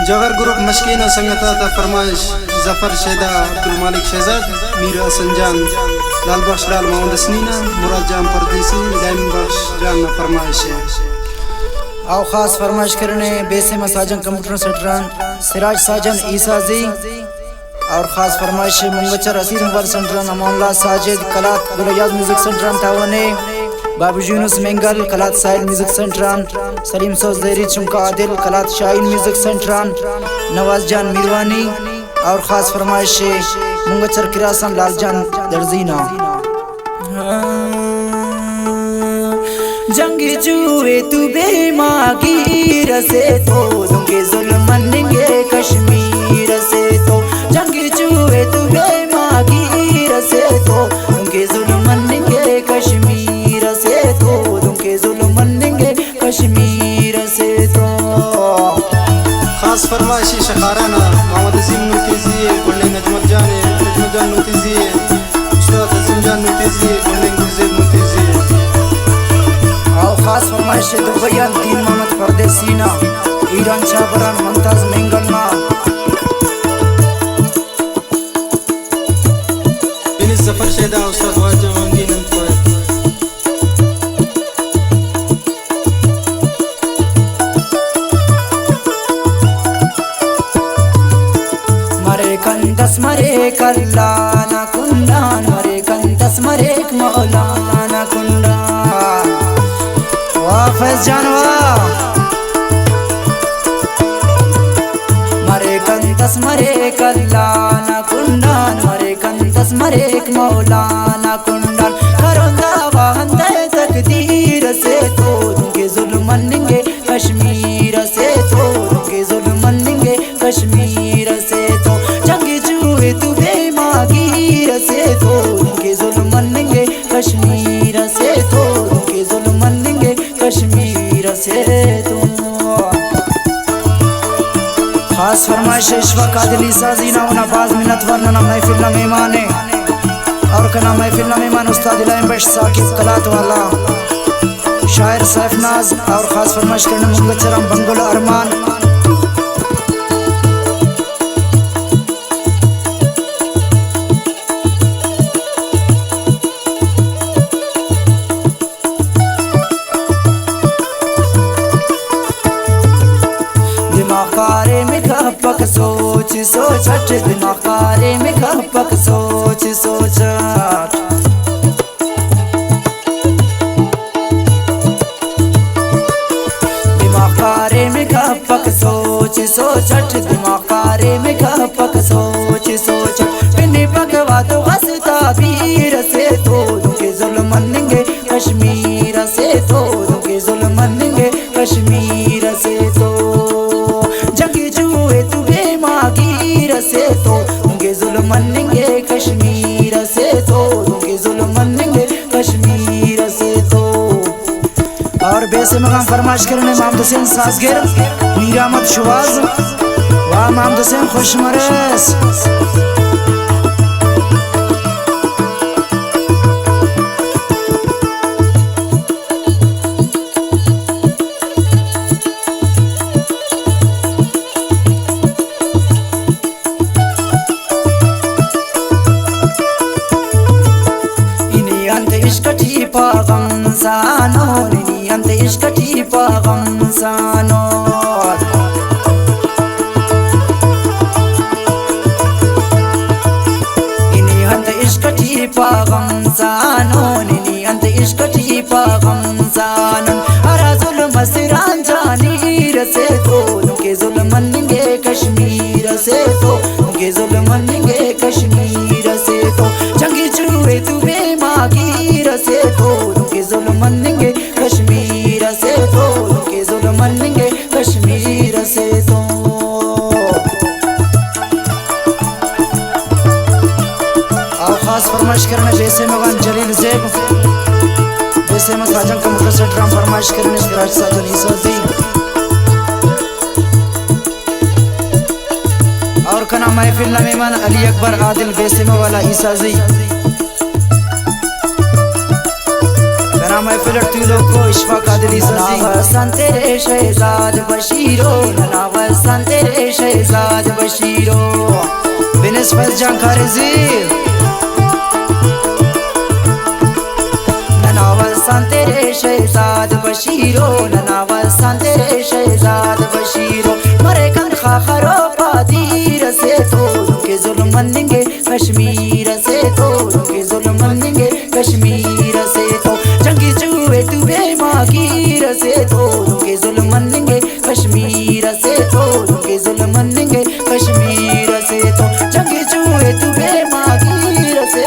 जगर ग्रुप मशकीन और संगता था फरमाइश जफर शेदा अब्दुल मालिक शहजाद मीर हसन जान लाल बख्श लाल मोहम्मद सनीना मुराद जान परदेसी इलाम बख्श जान फरमाइश है। आओ खास फरमाइश करने बेसम साजन कंप्यूटर सेंटरन सिराज साजन ईसाजी और खास फरमाइश मुंगचर असीर मुबार सेंटरन अमानुल्लाह साजिद कलात गुलयाज म्यूजिक सेंटरन तावने बाबू यूनुस मेंगल कलात साहिल म्यूजिक सेंटरन सलीम सोजेरी चुमका आदिल कलात शाहीन म्यूजिक सेंटरन नवाज जान मीरवानी और खास फरमाइश मुंगचर किरासन लाल जान दर्जीना। जंगी जुए तू बेमागी रसे तो दूंगे जुल्म मनेंगे कश्मीर से तो जंगी जुए तू बेमागी रसे तो दूंगे जुल्म मनेंगे कश्मीर से तो दूंगे जुल्म मनेंगे कश्मीर से तो। खास फरमाइश शखाराना मोहम्मद अजीम नूतीजी गोल्डन नजमत जान नूतीजी उस्ताद अजीम जान नूतीजी गोल्डन गुलजेब नूतीजी। आओ खास फरमाइश दुबैयान तीन मोहम्मद परदेसीना ईरान छाबरान मुमताज मेंगलना बिन सफर शेदा उस्ताद वाजा मंगी नंतोय मरे कल्लाना कुंडान मरे कंदस मरे मौलाना कुंडान वाफस जानवा मरे कंदस मरे कल्लाना कुंडान मरे कंदस मरे मौलाना कुंडान करो दावा हंदे तकदीर से तो दूंगे जुल्म मनेंगे कश्मीर से तो दूंगे जुल्म मनेंगे कश्मीर से तो जंगी जुए तू बेमागी रसे तो दूंगे जुल्म मनेंगे कश्मीर से तो दूंगे जुल्म मनेंगे कश्मीर से तो। खास फरमाइश इश्वक आदिली साजीना उना बाज मिनत वरना महफिल ना मेहमाने और कना महफिल ना मेहमान उस्ताद इलाम बख्श साकिब कलात वाला शायर सैफनाज और खास फरमाइश करने मुंगचरम बंगुल अरमान दिमागारे में खपक सोच सोच दिमागारे में खपक सोच सोच दिमागारे में खपक सोच सोच दिमागारे में खपक सोच सोच बिन्नी पकवा तो हंसता पीर से तो दूंगे जुल्म मनेंगे कश्मीर से तो दूंगे जुल्म मनेंगे कश्मीर से तो जंगी जुए तू बेमागी रसे तो दूंगे जुल्म मनेंगे कश्मीर से तो दूंगे जुल्म मनेंगे कश्मीर से तो। और बेसे मकाम फरमाइश करने मोहम्मद हुसैन सासगिर मीर अहमद शुवाज वाह मोहम्मद हुसैन खुशमरस इश्कटी पागम सानो निनी अंत इश्कटी पागम सानो इनी अंत इश्कटी पागम सानो निनी अंत इश्कटी पागम सानो हरा जुल्म सिरान जानीर से तो दूंगे जुल्म मनेंगे कश्मीर से तो दूंगे जुल्म मनेंगे कश्मीर से तो जंगी जुए तू बेमागी रसे तो दूंगे जुल्म मनेंगे कश्मीर से तो दूंगे जुल्म मनेंगे कश्मीर से तो। आओ खास फरमाइश करने जैसे मगान जलील ज़ैब जैसे मसाजन का मुकसर ड्राम फरमाइश करने सिराज साजन ईसाजी और कना महफिल ना मेहमान अली अकबर आदिल बेसम वाला ईसाजी जना महफिल तुलो को इश्फा कादरी वसन तेरे शहजाद बशीरो नना वसन तेरे शहजाद बशीरो बिनस फस जानकार जीर नना वसन तेरे शहजाद बशीरो नना वसन तेरे शहजाद बशीरो मरे कंद खाखरो पादीर से तो उनके जुल्म मनेंगे कश्मीर से तो उनके जुल्म मनेंगे कश्मीर से तो जंगी चूहे तू बेमाकीर से तो उनके जुल्म मनेंगे कश्मीर से तो उनके जुल्म मनेंगे कश्मीर से तो जंगी चूहे तू बेमाकीर से